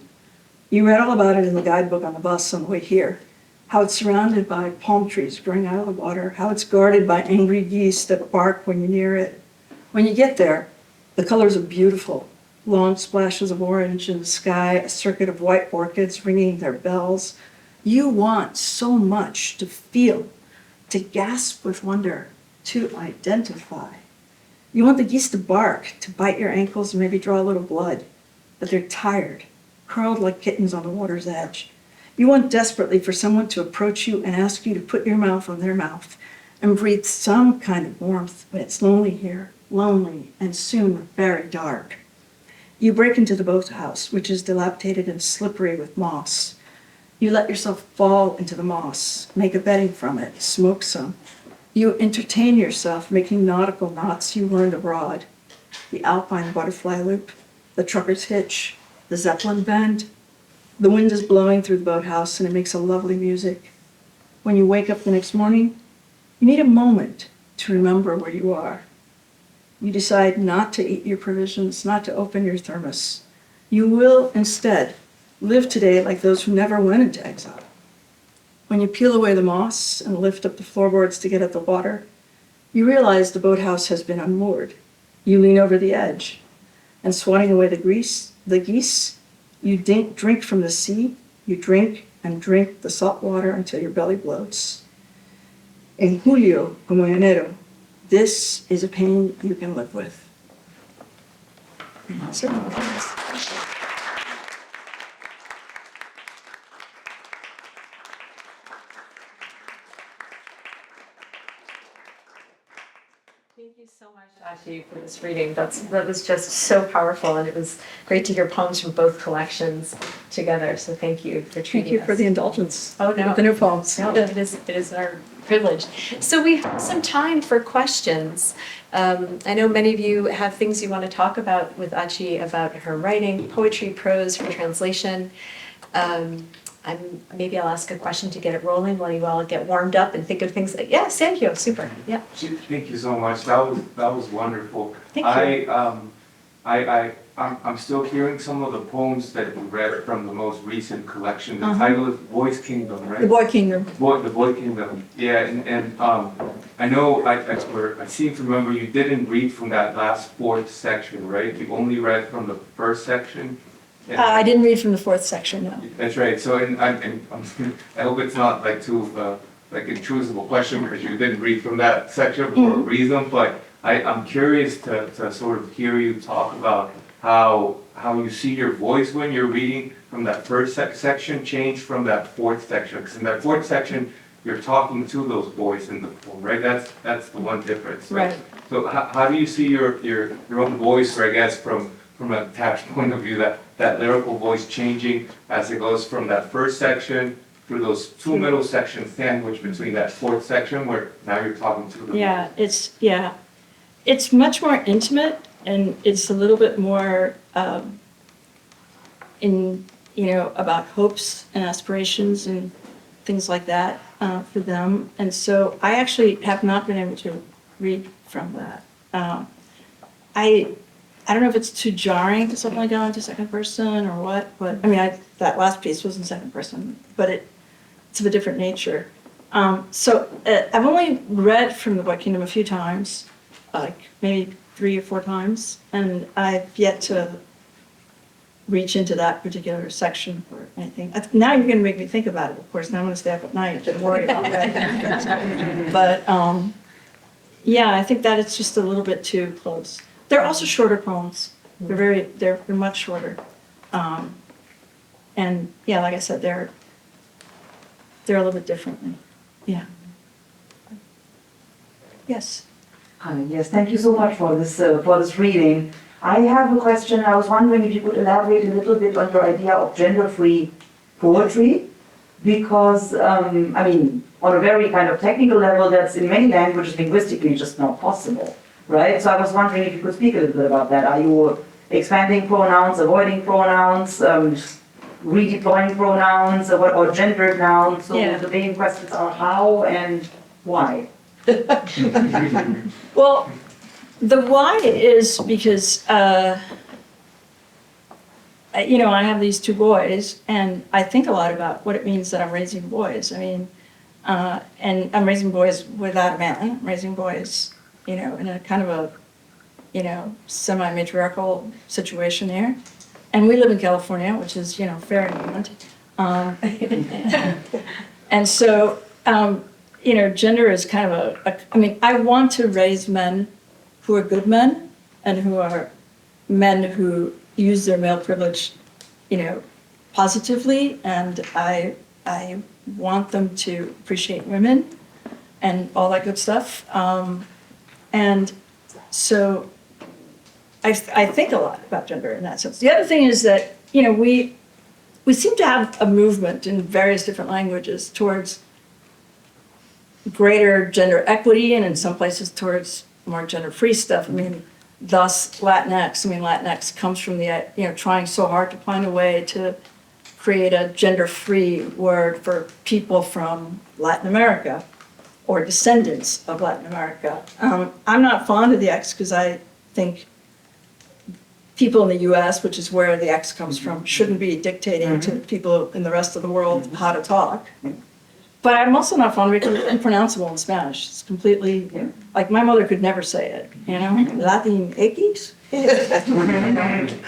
Speaker 2: You read all about it in the guidebook on the bus on the way here. How it's surrounded by palm trees growing out of the water, how it's guarded by angry geese that bark when you're near it. When you get there, the colors are beautiful. Long splashes of orange in the sky, a circuit of white orchids ringing their bells. You want so much to feel, to gasp with wonder, to identify. You want the geese to bark, to bite your ankles and maybe draw a little blood, but they're tired, curled like kittens on the water's edge. You want desperately for someone to approach you and ask you to put your mouth on their mouth and breathe some kind of warmth, but it's lonely here, lonely and soon very dark. You break into the boathouse, which is dilapidated and slippery with moss. You let yourself fall into the moss, make a bedding from it, smoke some. You entertain yourself making nautical knots you learned abroad. The alpine butterfly loop, the trucker's hitch, the zeppelin bend. The wind is blowing through the boathouse and it makes a lovely music. When you wake up the next morning, you need a moment to remember where you are. You decide not to eat your provisions, not to open your thermos. You will instead live today like those who never went into exile. When you peel away the moss and lift up the floorboards to get at the water, you realize the boathouse has been unmoored. You lean over the edge, and swatting away the geese, you drink from the sea. You drink and drink the salt water until your belly bloats. En julio, como en enero, this is a pain you can live with.
Speaker 1: Thank you so much, Achy, for this reading. That was just so powerful, and it was great to hear poems from both collections together. So thank you for treating
Speaker 2: Thank you
Speaker 1: us.
Speaker 2: for the indulgence.
Speaker 1: Oh, no.
Speaker 2: With the new poems.
Speaker 1: No, it is our privilege. So we have some time for questions. I know many of you have things you want to talk about with Achy about her writing, poetry, prose, her translation. Maybe I'll ask a question to get it rolling while you all get warmed up and think of things like, yes, thank you, super, yeah.
Speaker 4: Thank you so much. That was wonderful.
Speaker 1: Thank you.
Speaker 4: I'm still hearing some of the poems that you read from the most recent collection. The
Speaker 2: Uh-huh.
Speaker 4: title is Boy's Kingdom, right?
Speaker 2: The Boy Kingdom.
Speaker 4: The Boy Kingdom. Yeah, and I know I seem to remember you didn't read from that last fourth section, right? You only read from the first section. And-
Speaker 2: I didn't read from the fourth section, no.
Speaker 4: That's right. So, I hope it's not like too like intrusive a question because you didn't read from that section for a reason. But I'm curious to sort of hear you talk about how you see your voice when you're reading from that first section change from that fourth section. Because in that fourth section, you're talking to those boys in the poem, right? That's the one difference.
Speaker 2: Right.
Speaker 4: So how do you see your own voice, or I guess from a text point of view, that lyrical voice changing as it goes from that first section through those two middle sections sandwiched between that fourth section where now you're talking to them?
Speaker 2: It's much more intimate, and it's a little bit more about hopes and aspirations and things like that for them. And so I actually have not been able to read from that. I don't know if it's too jarring to suddenly go into second person or what, but I mean, that last piece was in second person, but it's of a different nature. So I've only read from the Boy Kingdom a few times, like maybe 3 or 4 times, and I've yet to reach into that particular section or anything. Now you're going to make me think about it, of course. Now I'm going to stay up at night and worry about it. But yeah, I think that it's just a little bit too close. They're also shorter poems. They're much shorter. And yeah, like I said, they're a little bit differently. Yeah.
Speaker 1: Yes.
Speaker 5: Yes, thank you so much for this reading. I have a question. I was wondering if you could elaborate a little bit on your idea of gender-free poetry, because, I mean, on a very kind of technical level, that's in many languages linguistically just not possible, right? So I was wondering if you could speak a little bit about that. Are you expanding pronouns, avoiding pronouns, redeploying pronouns, or gendered nouns? So
Speaker 1: Yeah.
Speaker 5: the main questions are how and why.
Speaker 2: Well, the why is because, you know, I have these two boys, and I think a lot about what it means that I'm raising boys. I mean, and I'm raising boys without a man. I'm raising boys, you know, in a kind of a, you know, semi-matriarchal situation here. And we live in California, which is, you know, fair and and so, you know, gender is kind of I mean, I want to raise men who are good men and who are men who use their male privilege, you know, positively. And I want them to appreciate women and all that good stuff. And so I think a lot about gender in that sense. The other thing is that, you know, we seem to have a movement in various different languages towards greater gender equity, and in some places towards more gender-free stuff. I mean, thus Latinx. I mean, Latinx comes from the, you know, trying so hard to find a way to create a gender-free word for people from Latin America or descendants of Latin America. I'm not fond of the X because I think people in the US, which is where the X comes from, shouldn't be dictating to people in the rest of the world how to talk. But I'm also not fond of it because it's impronounceable in Spanish. It's completely, like my mother could never say it, you know? Latin Achy's?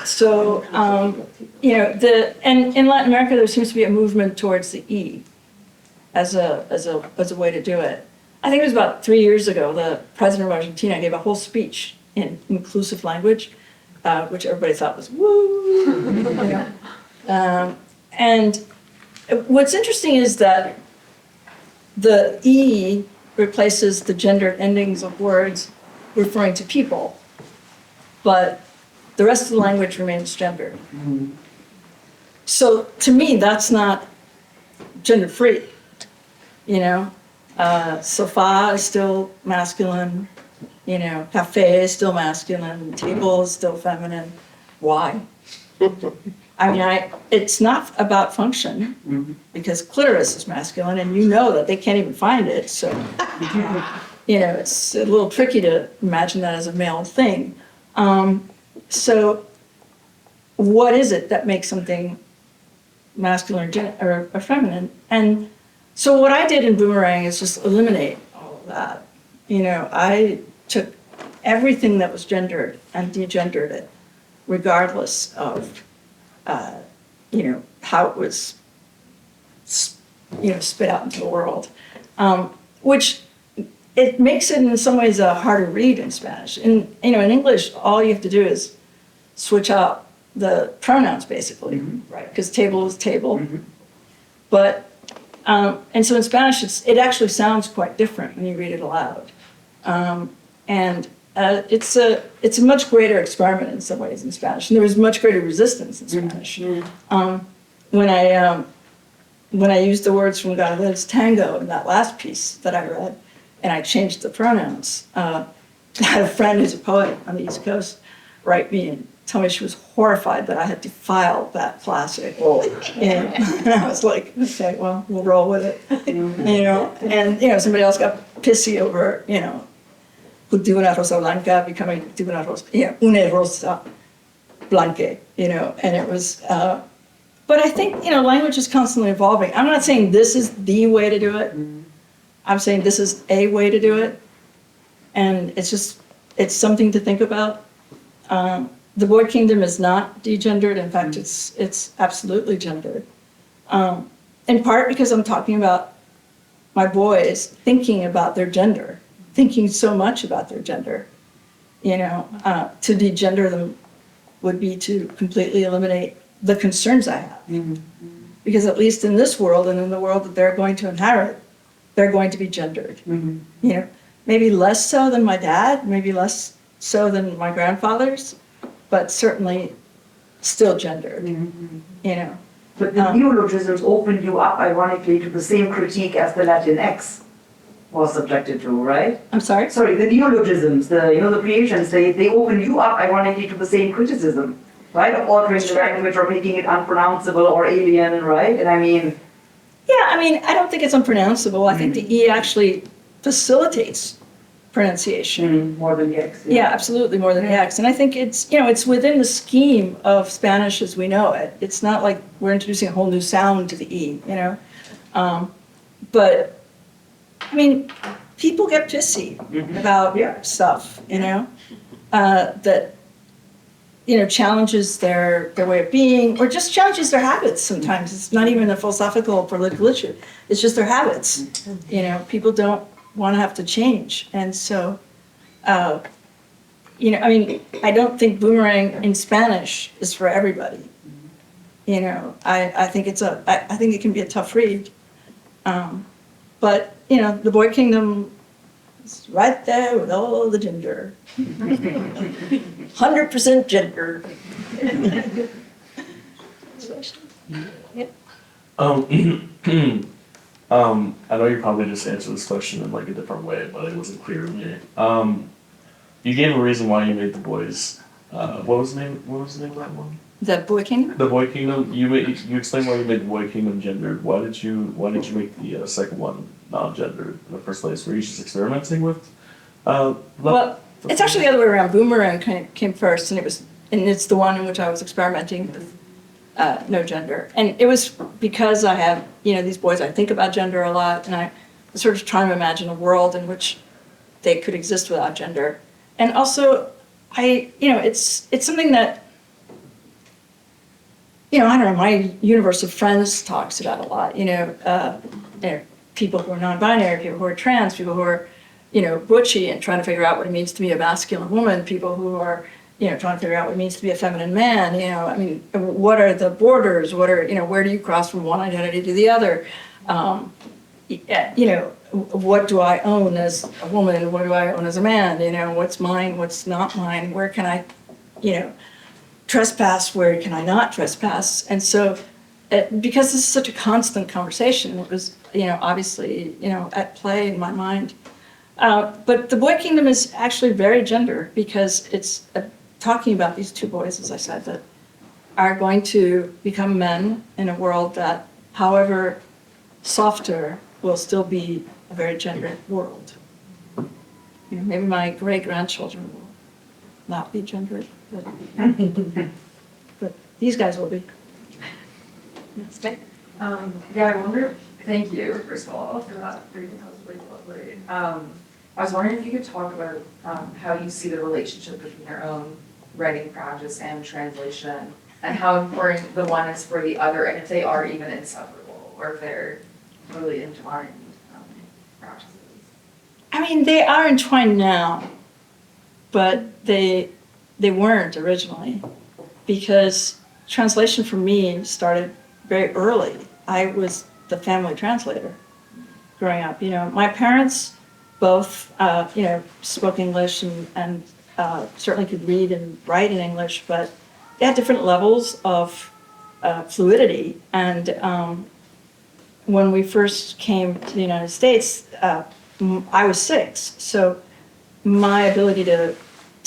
Speaker 2: So, you know, and in Latin America, there seems to be a movement towards the E as a way to do it. I think it was about 3 years ago, the president of Argentina gave a whole speech in inclusive language, which everybody thought was woo. You know? And what's interesting is that the E replaces the gendered endings of words referring to people, but the rest of the language remains gendered. So to me, that's not gender-free, you know? Sofa is still masculine, you know, cafe is still masculine, table is still feminine. Why? I mean, it's not about function, because clitoris is masculine, and you know that they can't even find it, so, you know, it's a little tricky to imagine that as a male thing. So what is it that makes something masculine or feminine? And so what I did in Boomerang is just eliminate all of that. You know, I took everything that was gendered and degendered it, regardless of you know, how it was, you know, spit out into the world, which it makes it in some ways a harder read in Spanish. In, you know, in English, all you have to do is switch out the pronouns, basically, right? Because table is table. But, and so in Spanish, it actually sounds quite different when you read it aloud. And it's a much greater experiment in some ways in Spanish, and there was much greater resistance in Spanish. When I used the words from Gardner's Tango in that last piece that I read, and I changed the pronouns, I had a friend who's a poet on the East Coast write me and tell me she was horrified that I had defiled that classic. And I was like, okay, well, we'll roll with it, you know. And you know, somebody else got pissy over, you know, de una rosa blanca becoming de una rosa, una rosa blanca, you know, and it was, but I think, you know, language is constantly evolving. I'm not saying this is the way to do it. I'm saying this is a way to do it. And it's something to think about. The word kingdom is not degendered. In fact, it's absolutely gendered. In part because I'm talking about my boys thinking about their gender, thinking so much about their gender. You know, to degender them would be to completely eliminate the concerns I have. Because at least in this world and in the world that they're going to inherit, they're going to be gendered. You know, maybe less so than my dad, maybe less so than my grandfather's, but certainly still gendered, you know.
Speaker 5: But the neologisms opened you up, ironically, to the same critique as the Latinx was subjected to, right?
Speaker 2: I'm sorry?
Speaker 5: Sorry, the neologisms, the creations, they open you up, ironically, to the same criticism, right? Of altering the language or making it unpronounceable or alien, right? And I mean,
Speaker 2: Yeah, I mean, I don't think it's unpronounceable. I think the E actually facilitates pronunciation.
Speaker 5: more than the X.
Speaker 2: Yeah, absolutely, more than the X. And I think it's, you know, it's within the scheme of Spanish as we know it. It's not like we're introducing a whole new sound to the E, you know? But, I mean, people get pissy about stuff, you know? That, you know, challenges their way of being, or just challenges their habits sometimes. It's not even a philosophical or political issue. It's just their habits. You know, people don't want to have to change. And so, you know, I mean, I don't think boomerang in Spanish is for everybody. You know, I think I think it can be a tough read. But, you know, the Boy Kingdom is right there with all the gender. 100% gender.
Speaker 6: I know you probably just answered this question in like a different way, but it wasn't clear to me. You gave a reason why you made the boys. What was the name? What was the name of that one?
Speaker 2: The Boy Kingdom?
Speaker 6: The Boy Kingdom. You explained why you made the Boy Kingdom gendered. Why did you make the second one non-gendered in the first place? Were you just experimenting with?
Speaker 2: Well, it's actually the other way around. Boomerang came first, and it's the one in which I was experimenting with no gender. And it was because I have, you know, these boys, I think about gender a lot, and I was sort of trying to imagine a world in which they could exist without gender. And also, you know, it's something that, you know, I don't know, my universe of friends talks about a lot, you know, people who are non-binary, people who are trans, people who are, you know, butchy and trying to figure out what it means to be a masculine woman, people who are, you know, trying to figure out what it means to be a feminine man, you know, I mean, what are the borders? What are, you know, where do you cross from one identity to the other? You know, what do I own as a woman? What do I own as a man? You know, what's mine? What's not mine? Where can I, you know, trespass? Where can I not trespass? And so, because this is such a constant conversation, it was, you know, obviously, you know, at play in my mind. But the Boy Kingdom is actually very gender because it's talking about these two boys, as I said, that are going to become men in a world that, however softer, will still be a very gendered world. You know, maybe my great-grandchildren will not be gendered, but these guys will be.
Speaker 7: Yeah, I wonder, thank you, first of all, for that reading, that was really lovely. I was wondering if you could talk about how you see the relationship between your own writing practice and translation, and how important the one is for the other, and if they are even inseparable, or if they're really entwined practices.
Speaker 2: I mean, they are entwined now, but they weren't originally, because translation for me started very early. I was the family translator growing up. You know, my parents both, you know, spoke English and certainly could read and write in English, but they had different levels of fluidity. And when we first came to the United States, I was 6, so my ability to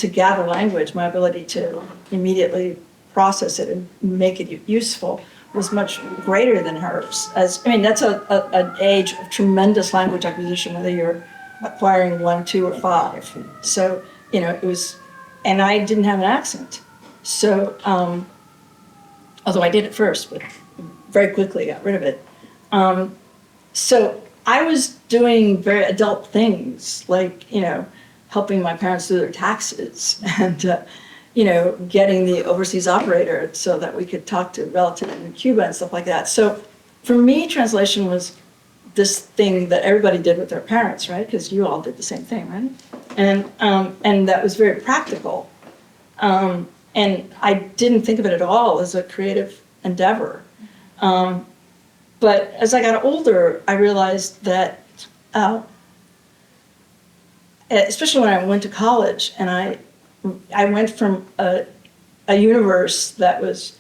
Speaker 2: gather language, my ability to immediately process it and make it useful was much greater than hers. I mean, that's an age of tremendous language acquisition, whether you're acquiring 1, 2, or 5. So, you know, it was, and I didn't have an accent. So, although I did at first, but very quickly got rid of it. So I was doing very adult things, like, you know, helping my parents do their taxes and, you know, getting the overseas operator so that we could talk to relatives in Cuba and stuff like that. So for me, translation was this thing that everybody did with their parents, right? Because you all did the same thing, right? And that was very practical. And I didn't think of it at all as a creative endeavor. But as I got older, I realized that especially when I went to college, and I went from a universe that was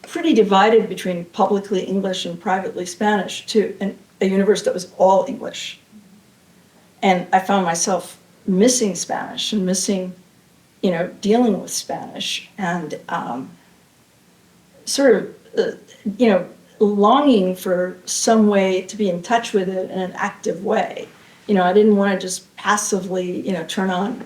Speaker 2: pretty divided between publicly English and privately Spanish to a universe that was all English. And I found myself missing Spanish and missing, dealing with Spanish and sort of, longing for some way to be in touch with it in an active way. I didn't want to just passively, turn on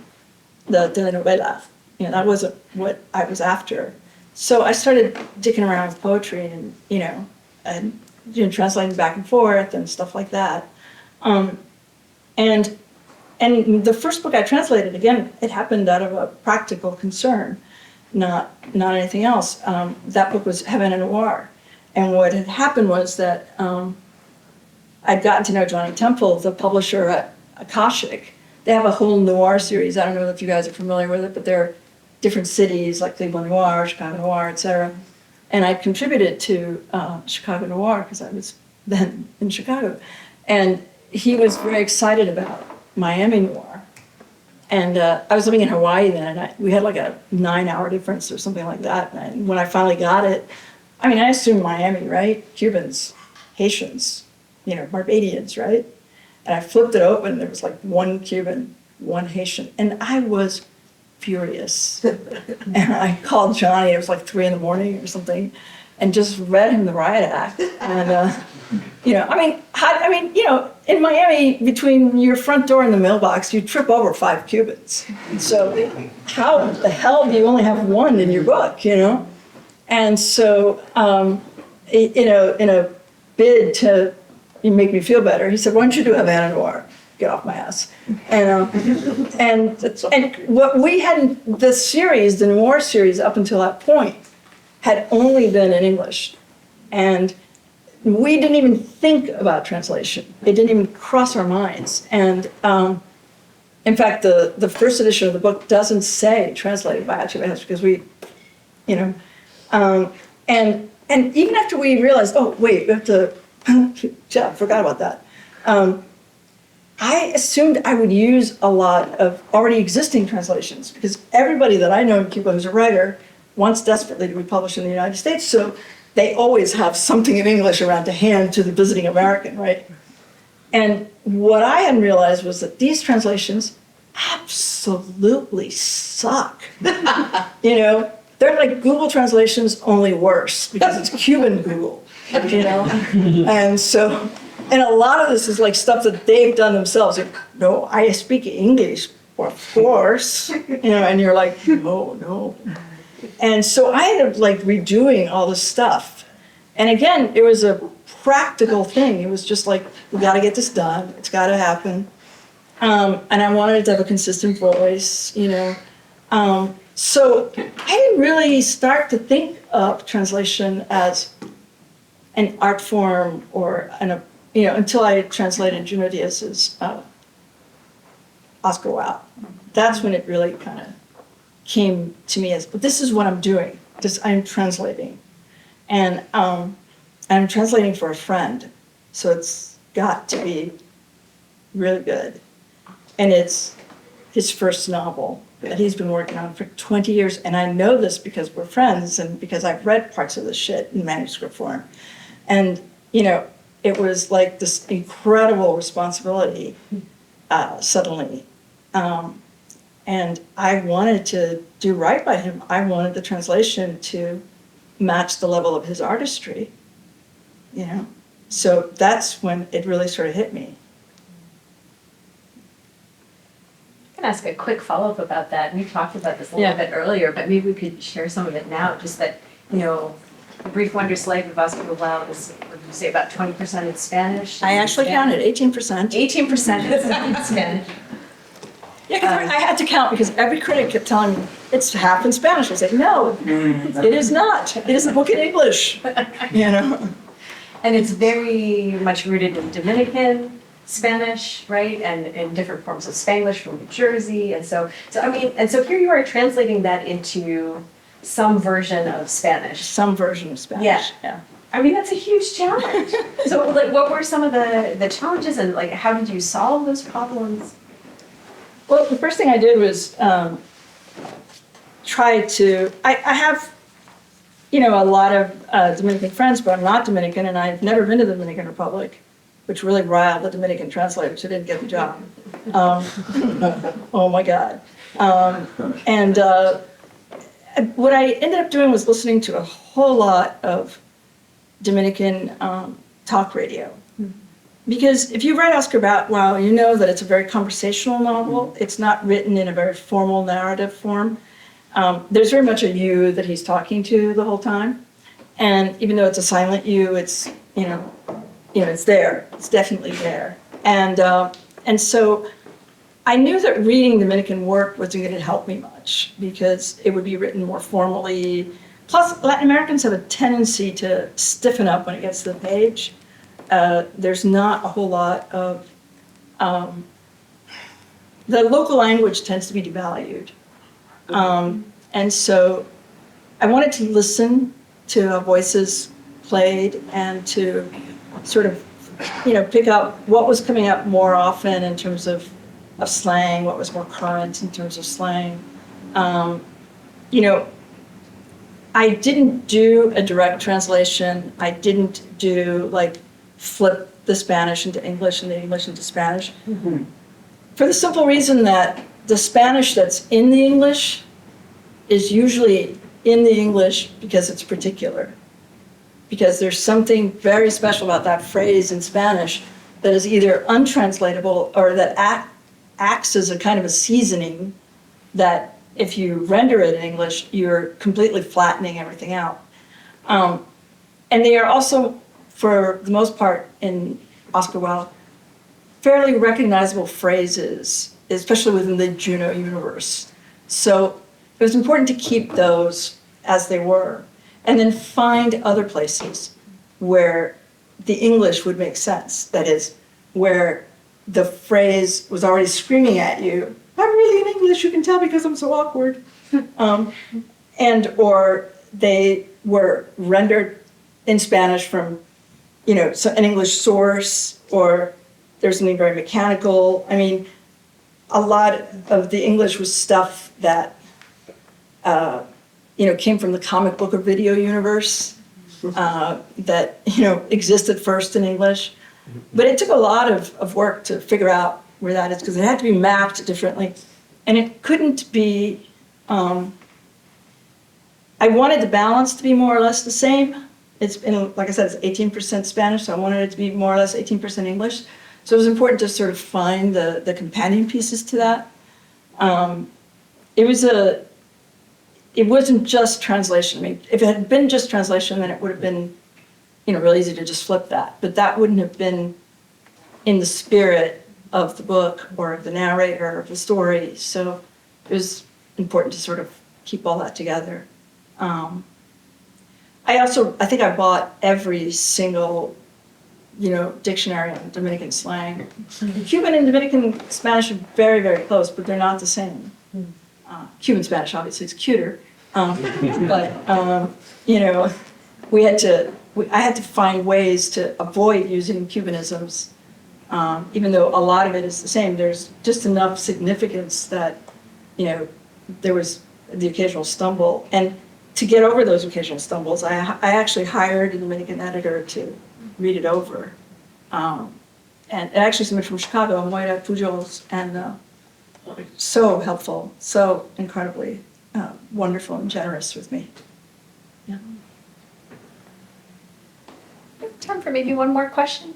Speaker 2: the telenovela. That wasn't what I was after. So I started dicking around with poetry and translating back and forth and stuff like that. And the first book I translated, again, it happened out of a practical concern, not anything else. That book was Heaven and Noir. And what had happened was that I'd gotten to know Johnny Temple, the publisher at Achy. They have a whole noir series. I don't know if you guys are familiar with it, but there are different cities like Cleveland Noir, Chicago Noir, etc. And I contributed to Chicago Noir because I was then in Chicago. And he was very excited about Miami Noir. And I was living in Hawaii then, and we had like a 9-hour difference or something like that. And when I finally got it, I assumed Miami, right? Cubans, Haitians, Barbadians, right? And I flipped it open, there was like one Cuban, one Haitian, and I was furious. And I called Johnny, it was like 3 a.m. or something, and just read him the riot act. And, in Miami, between your front door and the mailbox, you trip over 5 Cubans. So how the hell do you only have one in your book, And so, in a bid to make me feel better, he said, "Why don't you do Havana Noir? Get off my ass." And what we had, the series, the noir series, up until that point, had only been in English, and we didn't even think about translation. It didn't even cross our minds. And in fact, the first edition of the book doesn't say translated by Achy because we, and even after we realized, oh, wait, we have to, Jeff, forgot about that. I assumed I would use a lot of already existing translations because everybody that I know in Cuba who's a writer wants desperately to be published in the United States, so they always have something in English around to hand to the visiting American, right? And what I hadn't realized was that these translations absolutely suck. They're like Google translations, only worse, because it's Cuban Google, And so, and a lot of this is like stuff that they've done themselves. No, I speak English, of course, and you're like, no. And so I ended up like redoing all this stuff. And again, it was a practical thing. It was just like, we got to get this done. It's got to happen. And I wanted it to have a consistent voice, So I didn't really start to think of translation as an art form or until I translated Junot Díaz's Oscar Wilde. That's when it really kind of came to me as, but this is what I'm doing. I'm translating. And I'm translating for a friend. So it's got to be really good. And it's his first novel that he's been working on for 20 years. And I know this because we're friends and because I've read parts of this shit in manuscript form. And, it was like this incredible responsibility suddenly. And I wanted to do right by him. I wanted the translation to match the level of his artistry, So that's when it really sort of hit me.
Speaker 1: I can ask a quick follow-up about that. We talked about this a little bit earlier, but maybe we could share some of it now. Just that, The Brief Wonder Slave of Oscar Wilde is, what did you say, about 20% in Spanish?
Speaker 2: I actually counted 18%.
Speaker 1: 18% in Spanish.
Speaker 2: Yeah, because I had to count because every critic kept telling me it's half in Spanish. I said, no, it is not. It is a book in English,
Speaker 1: And it's very much rooted in Dominican Spanish, right? And in different forms of Spanglish from New Jersey. And so here you are translating that into some version of Spanish.
Speaker 2: Some version of Spanish, yeah.
Speaker 1: That's a huge challenge. So, what were some of the challenges, and how did you solve those problems?
Speaker 2: Well, the first thing I did was try to, I have, a lot of Dominican friends, but I'm not Dominican, and I've never been to the Dominican Republic, which really riled the Dominican translators who didn't get the job. Oh my God. And what I ended up doing was listening to a whole lot of Dominican talk radio. Because if you read Oscar Boutwell, you know that it's a very conversational novel. It's not written in a very formal narrative form. There's very much a you that he's talking to the whole time. And even though it's a silent you, it's, it's there. It's definitely there. And so I knew that reading Dominican work wasn't going to help me much because it would be written more formally. Plus, Latin Americans have a tendency to stiffen up when it gets to the page. There's not a whole lot of, the local language tends to be devalued. And so I wanted to listen to how voices played and to sort of, pick up what was coming up more often in terms of slang, what was more current in terms of slang. I didn't do a direct translation. I didn't do flip the Spanish into English and the English into Spanish. Mm-hmm. For the simple reason that the Spanish that's in the English is usually in the English because it's particular. Because there's something very special about that phrase in Spanish that is either untranslatable or that acts as a kind of a seasoning that if you render it in English, you're completely flattening everything out. And they are also, for the most part in Oscar Wilde, fairly recognizable phrases, especially within the Juno universe. So it was important to keep those as they were, and then find other places where the English would make sense. That is, where the phrase was already screaming at you, I'm really in English, you can tell because I'm so awkward. Or they were rendered in Spanish from, an English source, or there's something very mechanical. I mean, a lot of the English was stuff that, came from the comic book or video universe that, existed first in English. But it took a lot of work to figure out where that is, because it had to be mapped differently. And it couldn't be, I wanted the balance to be more or less the same. It's been, like I said, it's 18% Spanish, so I wanted it to be more or less 18% English. So it was important to sort of find the companion pieces to that. It wasn't just translation. I mean, if it had been just translation, then it would have been, real easy to just flip that. But that wouldn't have been in the spirit of the book or of the narrator or of the story. So it was important to sort of keep all that together. I think I bought every single, dictionary on Dominican slang. Cuban and Dominican Spanish are very, very close, but they're not the same. Cuban Spanish obviously is cuter, but I had to find ways to avoid using Cubanisms, even though a lot of it is the same. There's just enough significance that there was the occasional stumble, and to get over those occasional stumbles, I actually hired a Dominican editor to read it over, and actually somebody from Chicago, Moira Pujols, and so helpful, so incredibly wonderful and generous with me. Yeah.
Speaker 1: Time for maybe one more question.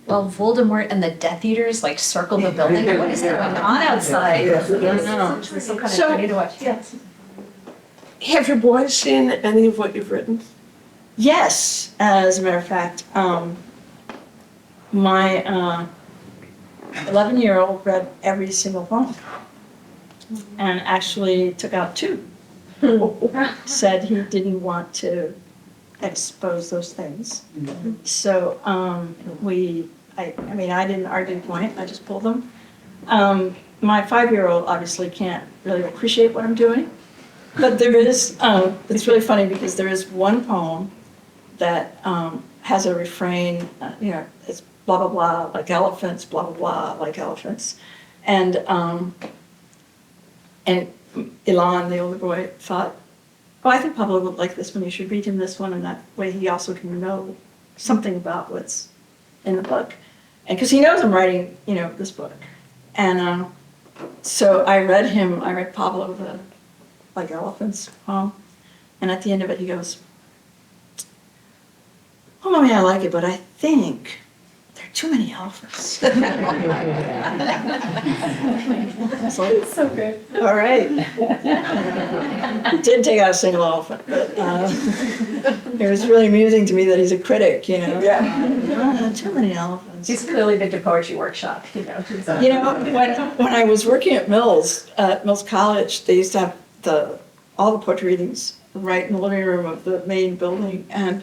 Speaker 1: Well, Voldemort and the Death Eaters circle the building. What is going on outside?
Speaker 2: Yes, I know.
Speaker 1: It's so kind of
Speaker 3: So-
Speaker 1: funny to watch.
Speaker 3: Yes. Have your boys seen any of what you've written?
Speaker 2: Yes, as a matter of fact, my 11-year-old read every single poem and actually took out 2. Said he didn't want to expose those things. So I didn't argue the point, I just pulled them. My 5-year-old obviously can't really appreciate what I'm doing, but there is, it's really funny because there is one poem that has a refrain, it's blah, blah, blah, like elephants, blah, blah, blah, like elephants. And Ilan, the older boy, thought, oh, I think Pablo would like this one, you should read him this one, and that way he also can know something about what's in the book. And because he knows I'm writing, this book. And so I read Pablo the Like Elephants poem, and at the end of it he goes, oh, mommy, I like it, but I think there are too many elephants. So,
Speaker 1: So good.
Speaker 2: all right. Didn't take out a single elephant, but it was really amusing to me that he's a critic, Yeah. Too many elephants.
Speaker 1: She's clearly been to poetry workshop,
Speaker 2: When I was working at Mills College, they used to have all the poetry readings right in the living room of the main building, and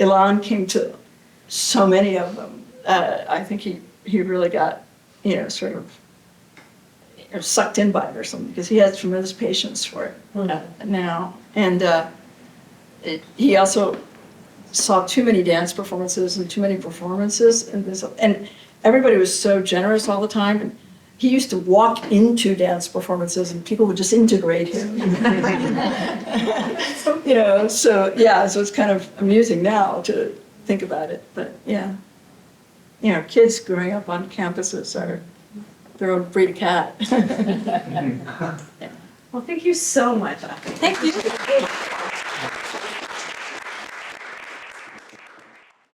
Speaker 2: Ilan came to so many of them. I think he really got, sort of sucked in by it or something, because he has tremendous patience for it now. And he also saw too many dance performances and too many performances, and everybody was so generous all the time. And he used to walk into dance performances and people would just integrate him. So it's kind of amusing now to think about it, but yeah. Kids growing up on campuses are their own breed of cat.
Speaker 1: Well, thank you so much.
Speaker 2: Thank you.